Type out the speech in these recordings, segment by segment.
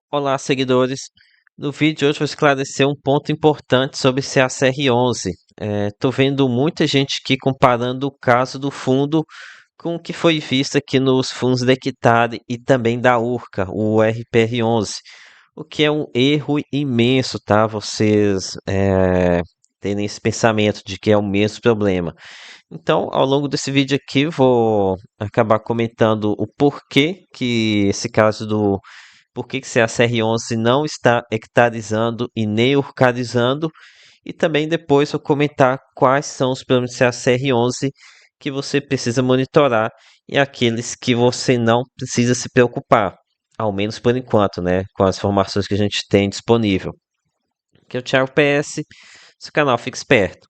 Olá, seguidores. No vídeo de hoje vou esclarecer um ponto importante sobre CACR11. Estou vendo muita gente aqui comparando o caso do fundo com o que foi visto aqui nos fundos da Equitare e também da Urca, o RPR11, o que é um erro imenso, tá? Vocês terem esse pensamento de que é o mesmo problema. Então, ao longo desse vídeo aqui, vou acabar comentando o porquê que esse caso do por que que a CR11 não está hectarizando e nem urcarizando, e também depois vou comentar quais são os problemas de CR11 que você precisa monitorar e aqueles que você não precisa se preocupar, ao menos por enquanto, né, com as informações que a gente tem disponível. Aqui é o Thiago PS, seu canal Fique Esperto.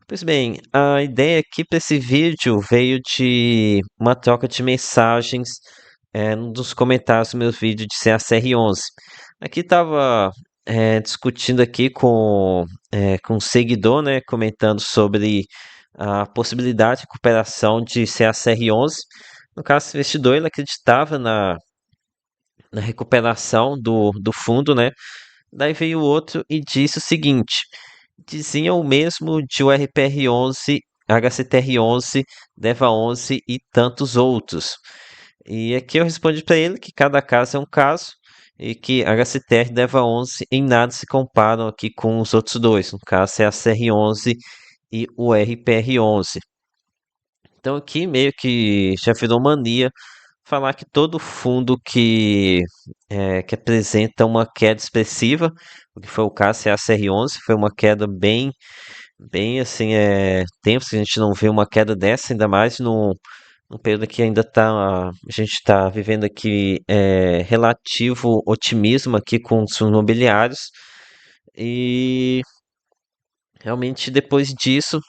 Pois bem, a ideia aqui para esse vídeo veio de uma troca de mensagens nos comentários do meu vídeo de CACR11. Aqui estava discutindo aqui com um seguidor, né, comentando sobre a possibilidade de recuperação de CACR11. No caso, esse investidor ele acreditava na recuperação do fundo, né? Daí veio o outro e disse o seguinte: diziam o mesmo de o RPR11, HCTR11, DEVA11 e tantos outros. E aqui eu respondi para ele que cada caso é um caso e que HCTR e DEVA11 em nada se comparam aqui com os outros dois, no caso é a CR11 e o RPR11. Então aqui meio que já virou mania falar que todo fundo que apresenta uma queda expressiva, o que foi o caso é a CR11, foi uma queda bem assim, tempo que a gente não vê uma queda dessa, ainda mais no período que ainda a gente está vivendo aqui relativo otimismo aqui com os fundos imobiliários. E realmente depois disso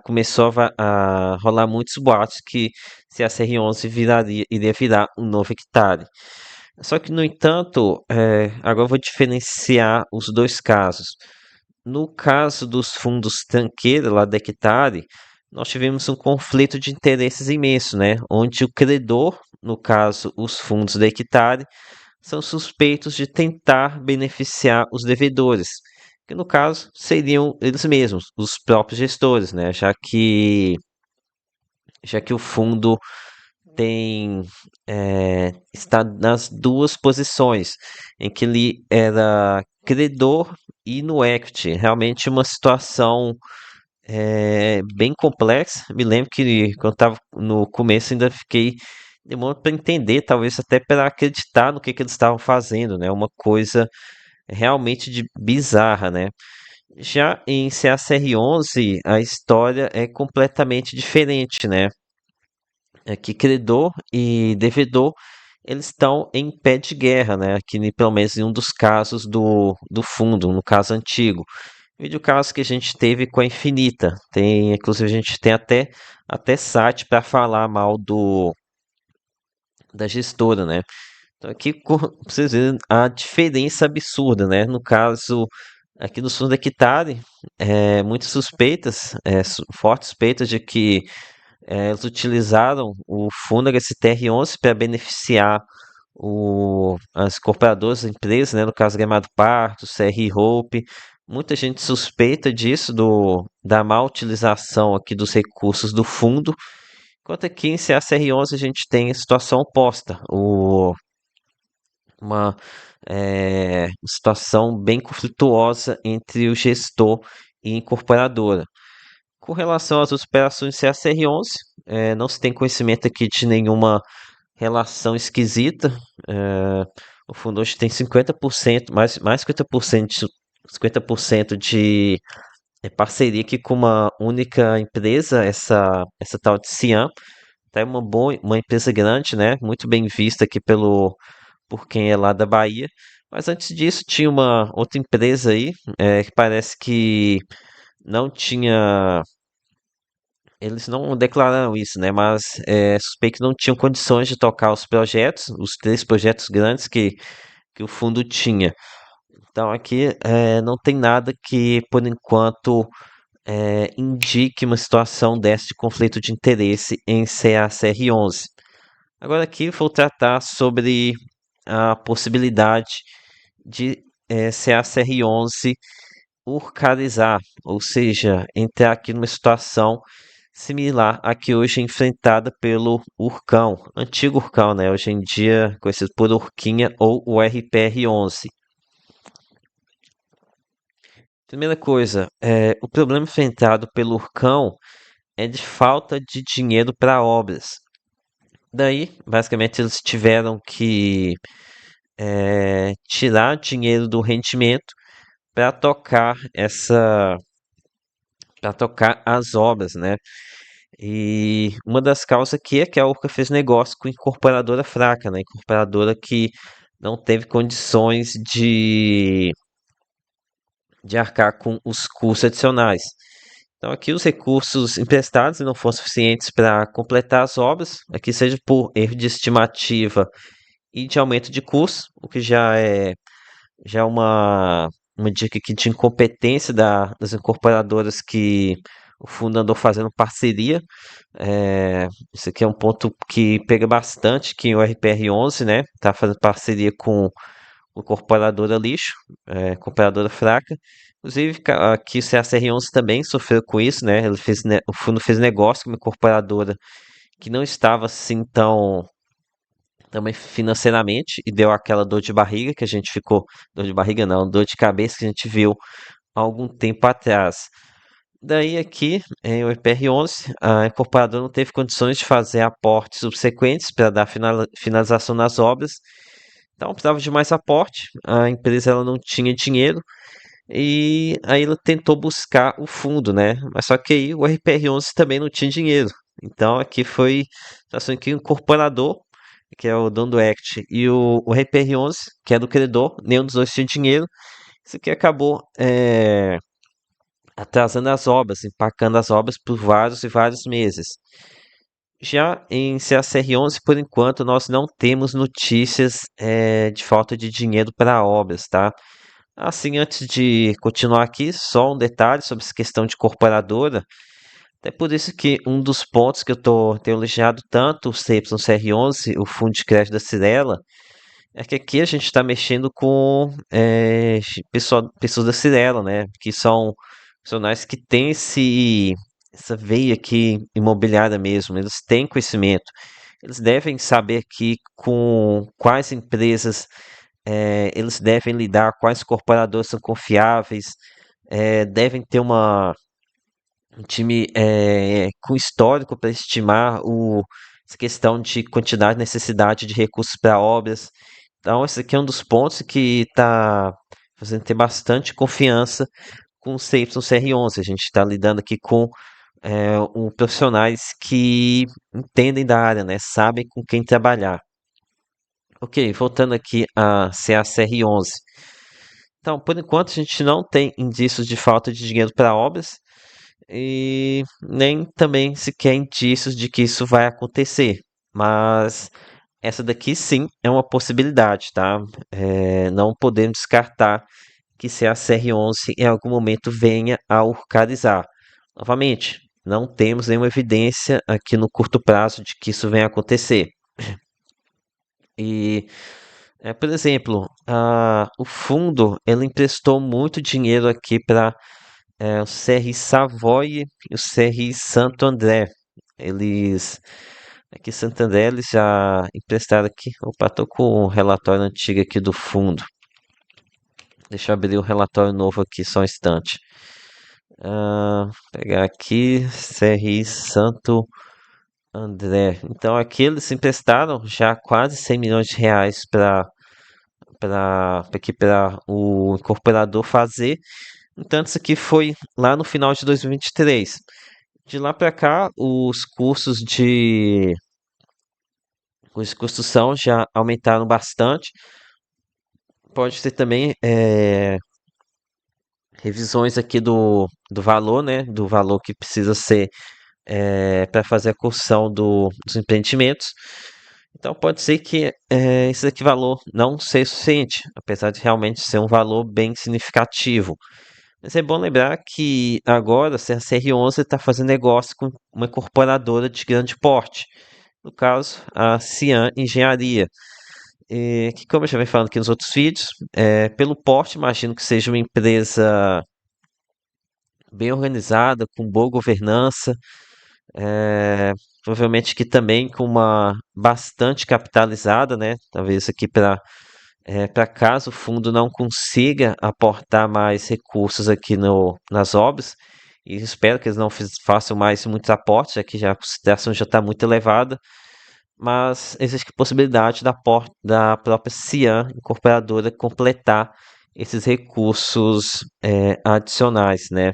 começou a rolar muitos boatos que se a CR11 iria virar um novo hectare. Só que, no entanto, agora eu vou diferenciar os dois casos. No caso dos fundos tranqueira, lá da Hectare, nós tivemos um conflito de interesses imenso, né? Onde o credor, no caso os fundos da Hectare, são suspeitos de tentar beneficiar os devedores, que no caso seriam eles mesmos, os próprios gestores, né? Já que o fundo está nas duas posições, em que ele era credor e no equity. Realmente uma situação bem complexa. Me lembro que quando estava no começo ainda fiquei demorando para entender, talvez até para acreditar no que eles estavam fazendo, né? Uma coisa realmente bizarra, né? Já em CACR11, a história é completamente diferente, né? É que credor e devedor eles estão em pé de guerra, né? Aqui, pelo menos em um dos casos do fundo, no caso antigo. E o caso que a gente teve com a Infinita. Inclusive, a gente tem até site para falar mal da gestora, né? Então, aqui, pra vocês verem a diferença absurda, né? No caso, aqui no sul da Hectare, muitas suspeitas, fortes suspeitas de que eles utilizaram o fundo HSTR11 para beneficiar as incorporadoras, as empresas, né, no caso Gramado Parto, CR Hope. Muita gente suspeita disso, da má utilização aqui dos recursos do fundo. Enquanto aqui em CACR11 a gente tem a situação oposta, uma situação bem conflituosa entre o gestor e a incorporadora. Com relação às operações CACR11, não se tem conhecimento aqui de nenhuma relação esquisita. É, o fundo hoje tem 50%, mais 50% de parceria aqui com uma única empresa, essa tal de Cian. É uma empresa grande, né? Muito bem vista aqui por quem é lá da Bahia. Mas antes disso tinha uma outra empresa aí, que parece que não tinha. Eles não declararam isso, né? Mas suspeito que não tinham condições de tocar os projetos, os três projetos grandes que o fundo tinha. Então aqui não tem nada que, por enquanto, indique uma situação dessa de conflito de interesse em CACR11. Agora aqui vou tratar sobre a possibilidade de CACR11 urcarizar, ou seja, entrar aqui numa situação similar à que hoje é enfrentada pelo Urcão, antigo Urcão, né? Hoje em dia conhecido por Urquinha ou o RPR-11. Primeira coisa, o problema enfrentado pelo Urcão é de falta de dinheiro para obras. Daí, basicamente, eles tiveram que tirar dinheiro do rendimento para tocar para tocar as obras, né? E uma das causas aqui é que a Urca fez negócio com incorporadora fraca, né? Incorporadora que não teve condições de arcar com os custos adicionais. Então, aqui os recursos emprestados não foram suficientes para completar as obras, aqui seja por erro de estimativa e de aumento de custo, o que já é uma dica aqui de incompetência das incorporadoras que o fundo andou fazendo parceria. Isso aqui é um ponto que pega bastante, que o RPR11, né, está fazendo parceria com o incorporadora lixo, incorporadora fraca. Inclusive, aqui o CACR11 também sofreu com isso, né? O fundo fez negócio com uma incorporadora que não estava assim tão também financeiramente e deu aquela dor de barriga que a gente ficou, dor de barriga não, dor de cabeça que a gente viu há algum tempo atrás. Daí aqui, em o IPR11, a incorporadora não teve condições de fazer aportes subsequentes para dar finalização nas obras, então precisava de mais aporte, a empresa ela não tinha dinheiro, e aí ela tentou buscar o fundo, né? Mas só que aí o RPR11 também não tinha dinheiro. Então aqui foi a situação em que o incorporador, que é o dono do Act, e o RPR11, que é do credor, nenhum dos dois tinha dinheiro. Isso aqui acabou atrasando as obras, empacando as obras por vários e vários meses. Já em CACR11, por enquanto, nós não temos notícias de falta de dinheiro para obras, tá? Assim, antes de continuar aqui, só um detalhe sobre essa questão de incorporadora. É por isso que um dos pontos que tenho elogiado tanto o CYCR11, o Fundo de Crédito da Cirela, é que aqui a gente está mexendo com pessoas da Cirela, né? Que são profissionais que têm essa veia aqui imobiliária mesmo, eles têm conhecimento. Eles devem saber aqui com quais empresas eles devem lidar, quais corporadores são confiáveis, devem ter um time com histórico para estimar essa questão de quantidade e necessidade de recursos para obras. Então, esse aqui é um dos pontos que está fazendo ter bastante confiança com o CYCR11. A gente está lidando aqui com profissionais que entendem da área, né? Sabem com quem trabalhar. Ok, voltando aqui a CACR11. Então, por enquanto, a gente não tem indícios de falta de dinheiro para obras e nem também sequer indícios de que isso vai acontecer. Mas essa daqui sim é uma possibilidade, tá? Não podemos descartar que se a CR11 em algum momento venha a urcarizar. Novamente, não temos nenhuma evidência aqui no curto prazo de que isso venha a acontecer. E por exemplo, o fundo ele emprestou muito dinheiro aqui para o CRI Savoy e o CRI Santo André. Eles aqui em Santo André eles já emprestaram aqui. Opa, tô com o relatório antigo aqui do fundo. Deixa eu abrir o relatório novo aqui só um instante. Pegar aqui CRI Santo André. Então aqui eles emprestaram já quase 100 milhões de reais para o incorporador fazer. Entanto, isso aqui foi lá no final de 2023. De lá para cá, os de construção já aumentaram bastante. Pode ter também revisões aqui do valor, né? Do valor que precisa ser para fazer a construção dos empreendimentos. Então pode ser que esse aqui valor não seja suficiente, apesar de realmente ser um valor bem significativo. Mas é bom lembrar que agora a CR11 está fazendo negócio com uma incorporadora de grande porte, no caso a Cian Engenharia. Que como eu já venho falando aqui nos outros vídeos, pelo porte, imagino que seja uma empresa bem organizada, com boa governança, é, provavelmente que também com uma bastante capitalizada, né? Talvez aqui para caso o fundo não consiga aportar mais recursos aqui no, nas obras, e espero que eles não façam mais muitos aportes, já que já a consideração já está muito elevada, mas existe a possibilidade da própria Cian, incorporadora, completar esses recursos adicionais, né?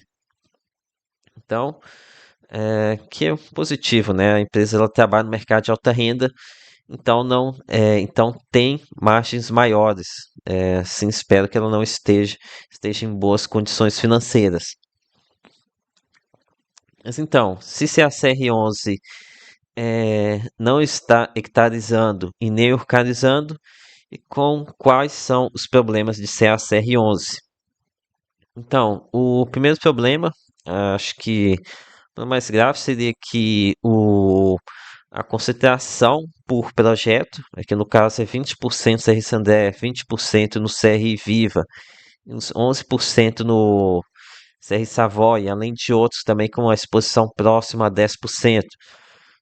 Então, que é positivo, né? A empresa ela trabalha no mercado de alta renda, então não, então tem margens maiores. Sim, espero que ela não esteja em boas condições financeiras. Mas então, se a CR11 não está hectarizando e nem organizando, e com quais são os problemas de ser a CR11? Então, o primeiro problema, acho que o mais grave seria que a concentração por projeto, aqui no caso é 20% CR Sandé, 20% no CR Viva, e uns 11% no CR Savoy, além de outros também com a exposição próxima a 10%.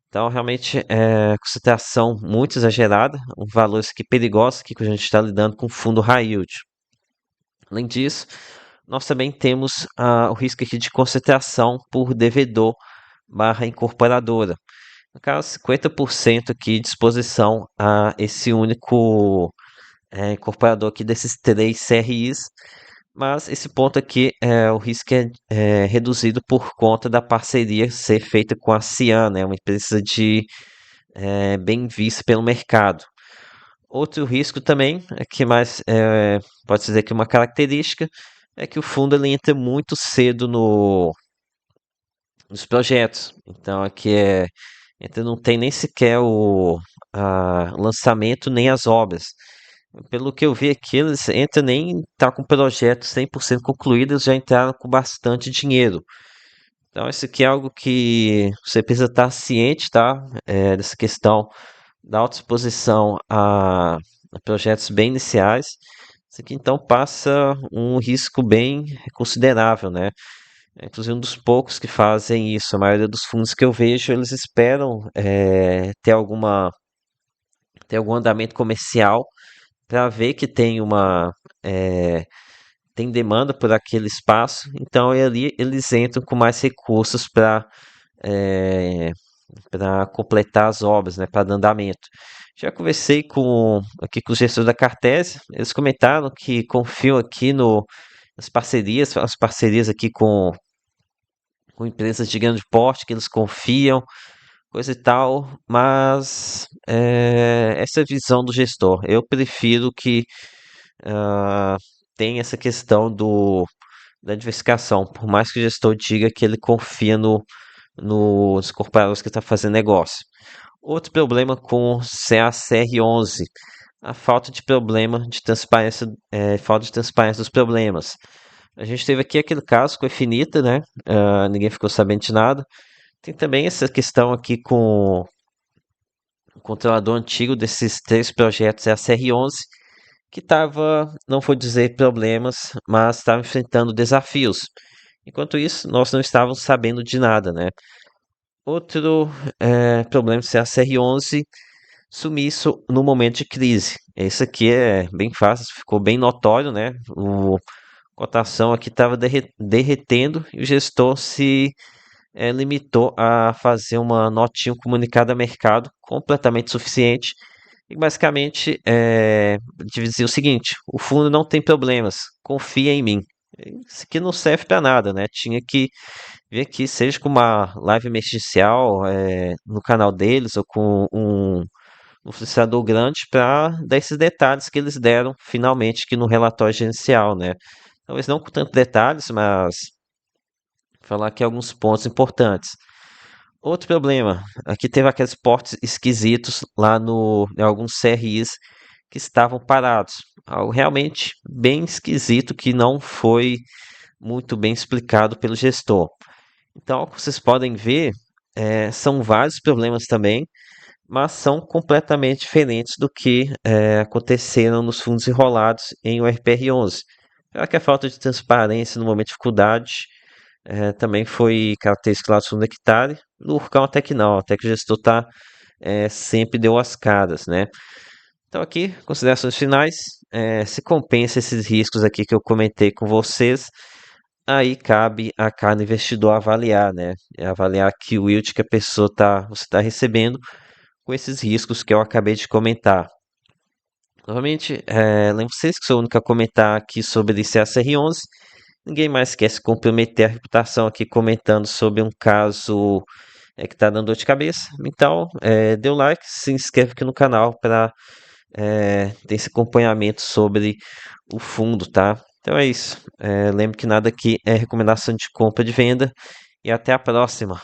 Então, realmente, concentração muito exagerada, um valor aqui perigoso, aqui que a gente está lidando com fundo high yield. Além disso, nós também temos o risco aqui de concentração por devedor barra incorporadora. No caso, 50% aqui de exposição a esse único incorporador aqui desses três CRIs, mas esse ponto aqui, o risco é reduzido por conta da parceria ser feita com a Cian, né, uma empresa bem vista pelo mercado. Outro risco também, que mais pode dizer que uma característica, é que o fundo ele entra muito cedo nos projetos. Então aqui então não tem nem sequer o lançamento nem as obras. Pelo que eu vi aqui, eles entram nem tá com o projeto 100% concluído, eles já entraram com bastante dinheiro. Então isso aqui é algo que você precisa estar ciente, tá? Dessa questão da alta exposição a projetos bem iniciais. Isso aqui então passa um risco bem considerável, né? Inclusive um dos poucos que fazem isso. A maioria dos fundos que eu vejo, eles esperam ter algum andamento comercial para ver que é, tem demanda por aquele espaço. Então ali eles entram com mais recursos é, para completar as obras, né, para dar andamento. Já conversei aqui com os gestores da Cartese, eles comentaram que confiam aqui no, nas parcerias, as parcerias aqui com empresas de grande porte, que eles confiam, coisa e tal, mas essa é a visão do gestor. Eu prefiro que ah, tenha essa questão da diversificação, por mais que o gestor diga que ele confia nos corporados que está fazendo negócio. Outro problema com o CACR11, a falta de problema de transparência, falta de transparência dos problemas. A gente teve aqui aquele caso com a Infinita, né? Ninguém ficou sabendo de nada. Tem também essa questão aqui com o controlador antigo desses três projetos, é a CR11, que estava, não vou dizer problemas, mas estava enfrentando desafios. Enquanto isso, nós não estávamos sabendo de nada, né? Outro problema é a CR11 sumiço no momento de crise. Esse aqui é bem fácil, ficou bem notório, né? A cotação aqui estava derretendo e o gestor se limitou a fazer uma notinha, um comunicado a mercado completamente suficiente e basicamente dizia o seguinte: o fundo não tem problemas, confia em mim. Isso aqui não serve para nada, né? Tinha que ver aqui, seja com uma live emergencial no canal deles ou com um influenciador grande para dar esses detalhes que eles deram finalmente aqui no relatório gerencial, né? Talvez não com tantos detalhes, mas falar aqui alguns pontos importantes. Outro problema, aqui teve aqueles portes esquisitos lá em alguns CRIs que estavam parados. Algo realmente bem esquisito que não foi muito bem explicado pelo gestor. Então, como vocês podem ver, são vários problemas também. mas são completamente diferentes do que aconteceram nos fundos enrolados em URPR11. Será que a falta de transparência no momento de dificuldade também foi característica lá do segundo hectare? No Urcão até que não, até que o gestor sempre deu as caras, né? Então aqui, considerações finais, se compensa esses riscos aqui que eu comentei com vocês, aí cabe a cada investidor avaliar, né? Avaliar que o yield que a pessoa você está recebendo com esses riscos que eu acabei de comentar. Novamente, lembro vocês que sou o único a comentar aqui sobre CACR11. Ninguém mais quer se comprometer a reputação aqui comentando sobre um caso que está dando dor de cabeça. Então, dê o like, se inscreve aqui no canal para ter esse acompanhamento sobre o fundo, tá? Então é isso. Lembre que nada aqui é recomendação de compra de venda e até a próxima.